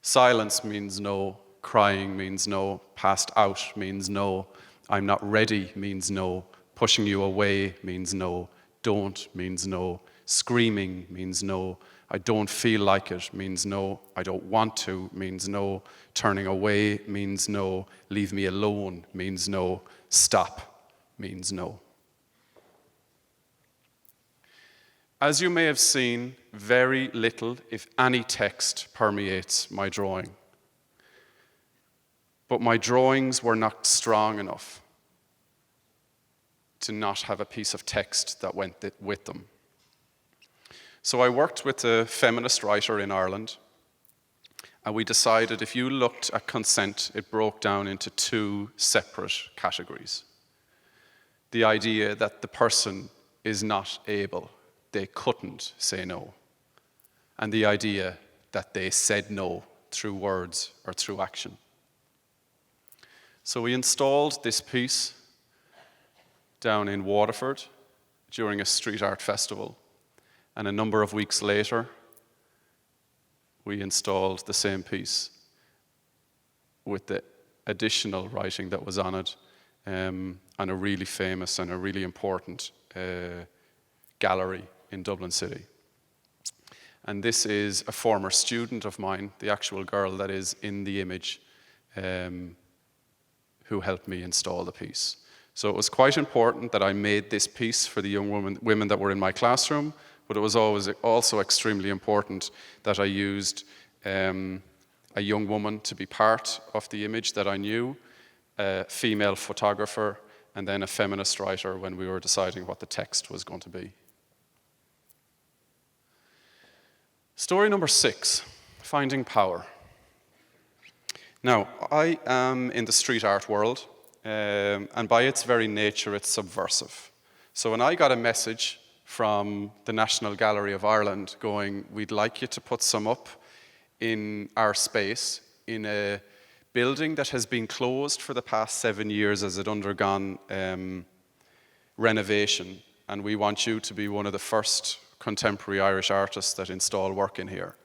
Silence means no, crying means no, passed out means no, I'm not ready means no, pushing you away means no, don't means no, screaming means no, I don't feel like it means no, I don't want to means no, turning away means no, leave me alone means no, stop means no. As you may have seen, very little, if any, text permeates my drawing. But my drawings were not strong enough to not have a piece of text that went with them. So I worked with a feminist writer in Ireland, and we decided if you looked at consent, it broke down into two separate categories. The idea that the person is not able, they couldn't say no, and the idea that they said no through words or through action. So we installed this piece down in Waterford during a street art festival. And a number of weeks later, we installed the same piece with the additional writing that was on it, and a really famous and a really important gallery in Dublin City. And this is a former student of mine, the actual girl that is in the image, who helped me install the piece. So it was quite important that I made this piece for the young women that were in my classroom, but it was always also extremely important that I used a young woman to be part of the image that I knew, a female photographer, and then a feminist writer when we were deciding what the text was going to be. Story number 6, finding power. Now, I am in the street art world, and by its very nature, it's subversive. So when I got a message from the National Gallery of Ireland going, we'd like you to put some up in our space in a building that has been closed for the past 7 years as it undergone renovation, and we want you to be one of the first contemporary Irish artists that install work in here.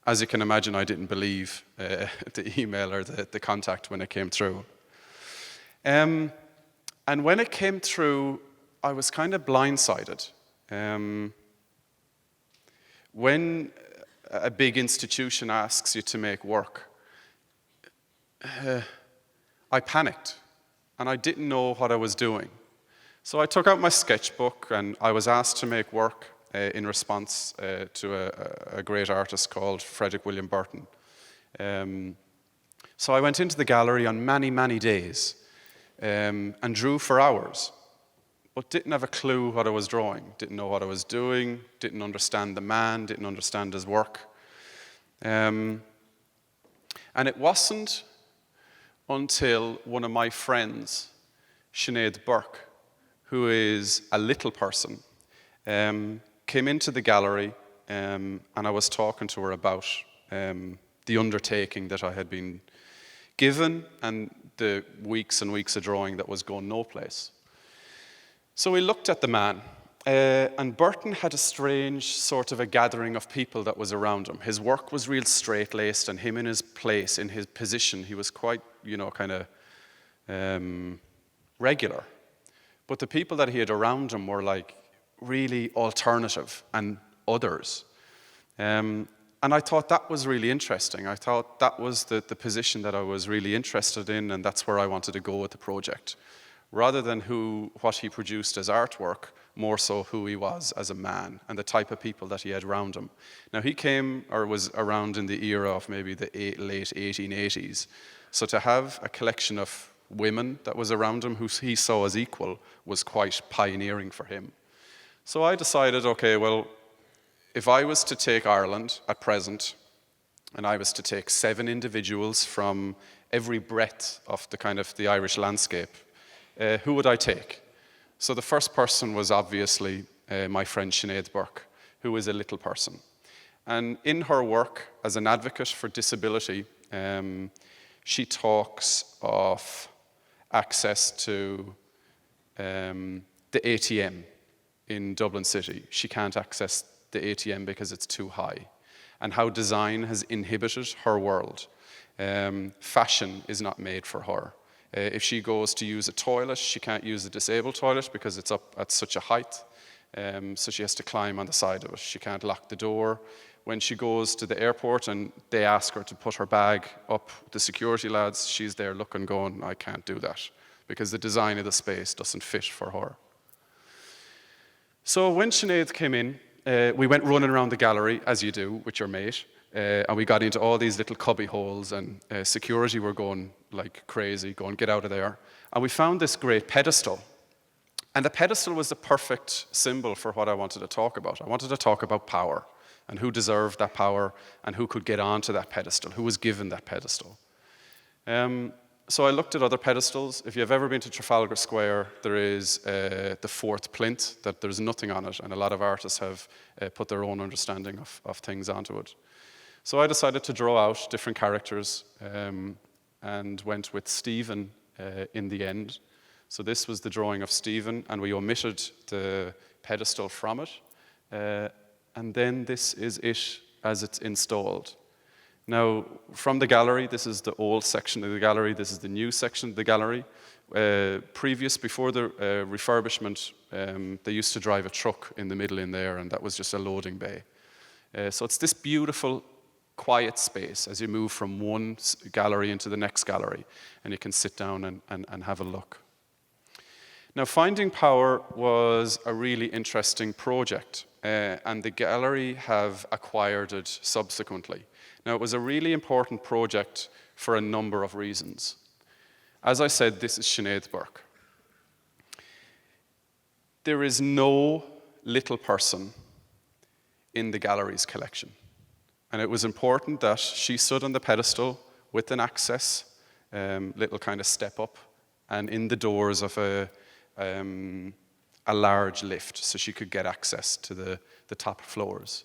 As you can imagine, I didn't believe the email or the contact when it came through. And when it came through, I was kind of blindsided. When a big institution asks you to make work, I panicked, and I didn't know what I was doing. So I took out my sketchbook, and I was asked to make work in response to a great artist called Frederick William Burton. So I went into the gallery on many, many days and drew for hours, but didn't have a clue what I was drawing, didn't know what I was doing, didn't understand the man, didn't understand his work. And it wasn't until one of my friends, Sinead Burke, who is a little person, came into the gallery, and I was talking to her about the undertaking that I had been given and the weeks and weeks of drawing that was going no place. So we looked at the man, and Burton had a strange sort of a gathering of people that was around him. His work was real straight-laced, and him in his place, in his position, he was quite, kind of regular. But the people that he had around him were like really alternative and others. And I thought that was really interesting. I thought that was the position that I was really interested in, and that's where I wanted to go with the project. Rather than what he produced as artwork, more so who he was as a man and the type of people that he had around him. Now, he came or was around in the era of maybe the late 1880s. So to have a collection of women that was around him who he saw as equal was quite pioneering for him. So I decided, okay, well, if I was to take Ireland at present, and I was to take 7 individuals from every breadth of the Irish landscape, who would I take? So the first person was obviously my friend Sinead Burke, who is a little person. And in her work as an advocate for disability, she talks of access to the ATM in Dublin City. She can't access the ATM because it's too high, and how design has inhibited her world. Fashion is not made for her. If she goes to use a toilet, she can't use a disabled toilet because it's up at such a height, so she has to climb on the side of it. She can't lock the door. When she goes to the airport and they ask her to put her bag up, the security lads, she's there looking, going, I can't do that, because the design of the space doesn't fit for her. So when Sinead came in, we went running around the gallery, as you do with your mate, and we got into all these little cubby holes, and security were going like crazy, going, get out of there. And we found this great pedestal. And the pedestal was the perfect symbol for what I wanted to talk about. I wanted to talk about power, and who deserved that power, and who could get onto that pedestal, who was given that pedestal. So I looked at other pedestals. If you've ever been to Trafalgar Square, there is the fourth plinth, that there's nothing on it, and a lot of artists have put their own understanding of things onto it. So I decided to draw out different characters and went with Stephen in the end. So this was the drawing of Stephen, and we omitted the pedestal from it. And then this is it as it's installed. Now, from the gallery, this is the old section of the gallery, this is the new section of the gallery. Before the refurbishment, they used to drive a truck in the middle in there, and that was just a loading bay. So it's this beautiful, quiet space as you move from one gallery into the next gallery, and you can sit down and have a look. Now, Finding Power was a really interesting project, and the gallery have acquired it subsequently. Now, it was a really important project for a number of reasons. As I said, this is Sinead's work. There is no little person in the gallery's collection. And it was important that she stood on the pedestal with an access, little kind of step up, and in the doors of a large lift, so she could get access to the top floors.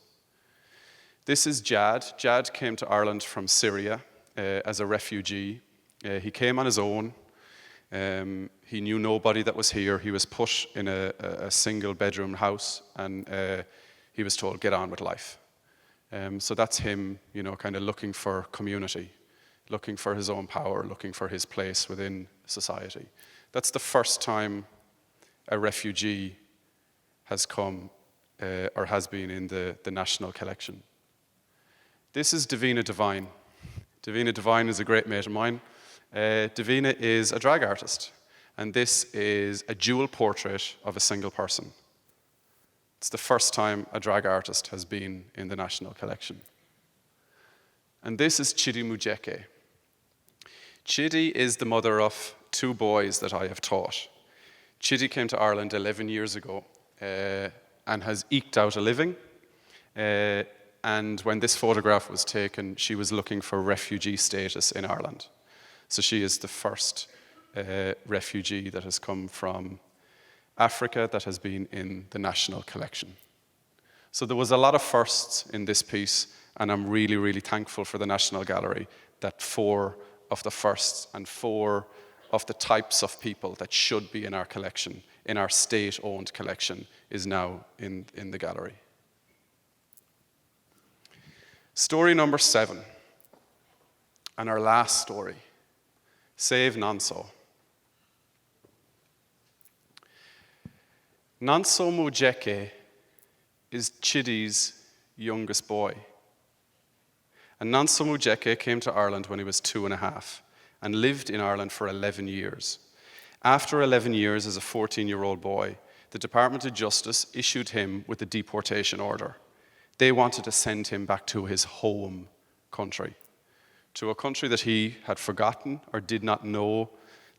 This is Jad. Jad came to Ireland from Syria as a refugee. He came on his own. He knew nobody that was here. He was put in a single bedroom house, and he was told, get on with life. So that's him, kind of looking for community, looking for his own power, looking for his place within society. That's the first time a refugee has come or has been in the national collection. This is Davina Devine. Davina Devine is a great mate of mine. Davina is a drag artist, and this is a dual portrait of a single person. It's the first time a drag artist has been in the national collection. And this is Chidi Mujeke. Chidi is the mother of two boys that I have taught. Chidi came to Ireland 11 years ago and has eked out a living. And when this photograph was taken, she was looking for refugee status in Ireland. So she is the first refugee that has come from Africa that has been in the national collection. So there was a lot of firsts in this piece, and I'm really, really thankful for the National Gallery that 4 of the firsts and 4 of the types of people that should be in our collection, in our state-owned collection, is now in the gallery. Story number 7, and our last story, Save Nonso. Nonso Mujeke is Chidi's youngest boy. And Nonso Mujeke came to Ireland when he was 2.5 and lived in Ireland for 11 years. After 11 years as a 14-year-old boy, the Department of Justice issued him with a deportation order. They wanted to send him back to his home country, to a country that he had forgotten or did not know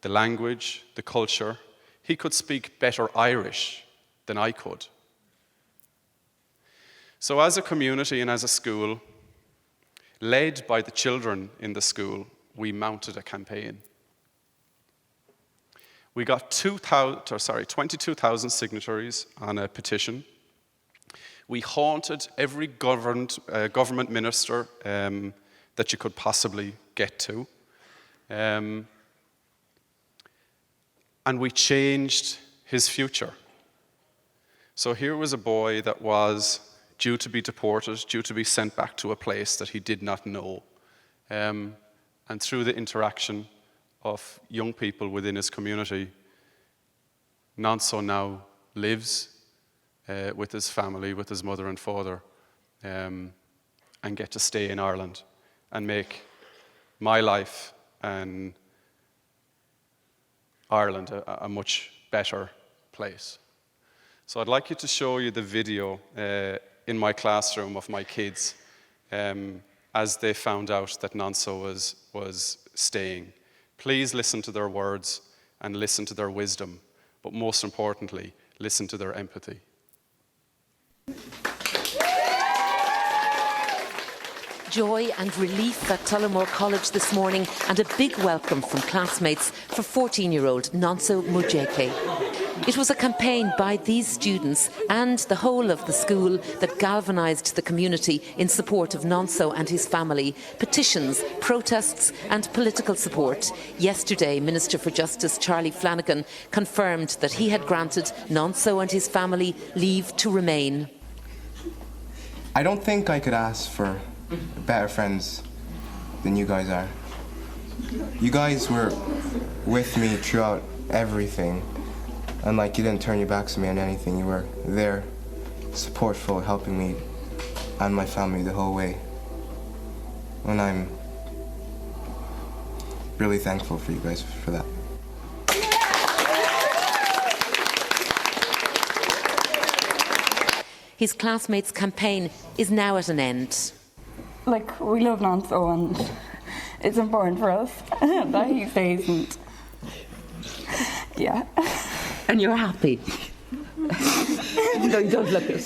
the language, the culture. He could speak better Irish than I could. So as a community and as a school, led by the children in the school, we mounted a campaign. We got 22,000 signatories on a petition. We haunted every government minister that you could possibly get to. And we changed his future. So here was a boy that was due to be deported, due to be sent back to a place that he did not know. And through the interaction of young people within his community, Nonso now lives with his family, with his mother and father, and get to stay in Ireland and make my life and Ireland a much better place. So I'd like you to show you the video in my classroom of my kids as they found out that Nonso was staying. Please listen to their words and listen to their wisdom, but most importantly, listen to their empathy. Joy and relief at Tullamore College this morning, and a big welcome from classmates for 14-year-old Nonso Mujeke. It was a campaign by these students and the whole of the school that galvanised the community in support of Nonso and his family. Petitions, protests and political support. Yesterday, Minister for Justice Charlie Flanagan confirmed that he had granted Nonso and his family leave to remain. I don't think I could ask for better friends than you guys are. You guys were with me throughout everything. And like, you didn't turn your backs on me on anything. You were there, supportful, helping me and my family the whole way. And I'm really thankful for you guys for that. His classmates' campaign is now at an end. Like, we love Nonso and it's important for us that he stays, and yeah. And you're happy? No, you don't look it.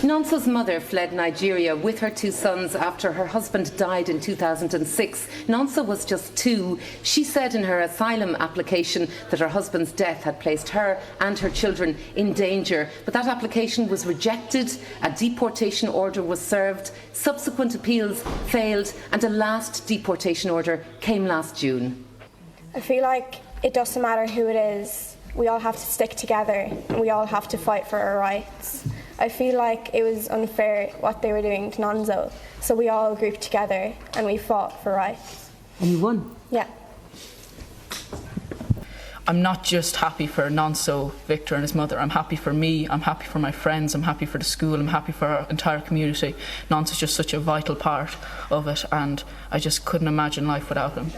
Nonso's mother fled Nigeria with her two sons after her husband died in 2006. Nonso was just 2. She said in her asylum application that her husband's death had placed her and her children in danger. But that application was rejected, a deportation order was served, subsequent appeals failed, and a last deportation order came last June. I feel like it doesn't matter who it is. We all have to stick together and we all have to fight for our rights. I feel like it was unfair what they were doing to Nonso, so we all grouped together and we fought for rights. And you won? Yeah. I'm not just happy for Nonso, Victor and his mother. I'm happy for me, I'm happy for my friends, I'm happy for the school, I'm happy for our entire community. Nonso's just such a vital part of it, and I just couldn't imagine life without him.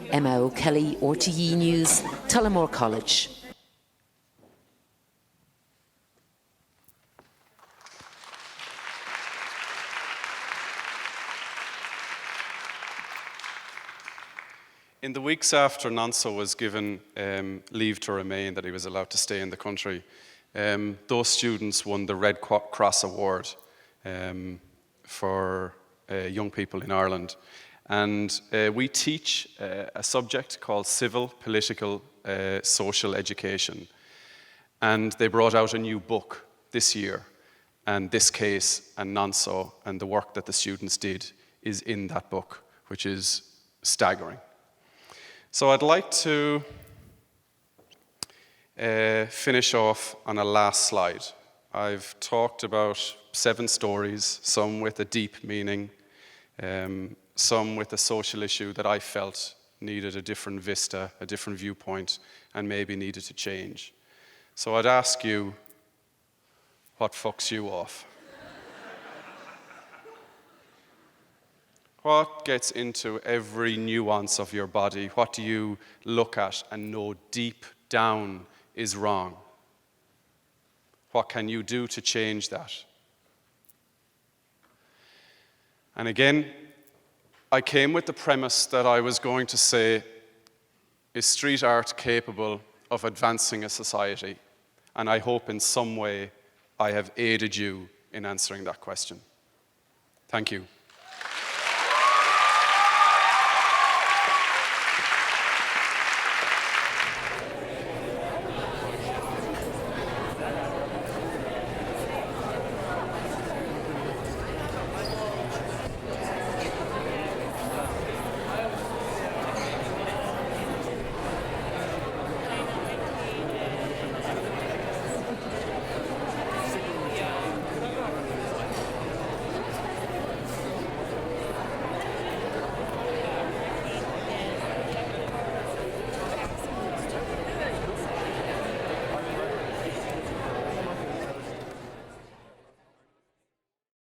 Emma O'Kelly, RTE News, Tullamore College. In the weeks after Nonso was given leave to remain, that he was allowed to stay in the country, those students won the Red Cross Award for young people in Ireland. And we teach a subject called Civil, Political, Social Education. And they brought out a new book this year. And this case and Nonso and the work that the students did is in that book, which is staggering. So I'd like to finish off on a last slide. I've talked about 7 stories, some with a deep meaning, some with a social issue that I felt needed a different vista, a different viewpoint, and maybe needed to change. So I'd ask you, what fucks you off? What gets into every nuance of your body? What do you look at and know deep down is wrong? What can you do to change that? And again, I came with the premise that I was going to say, is street art capable of advancing a society? And I hope in some way I have aided you in answering that question. Thank you.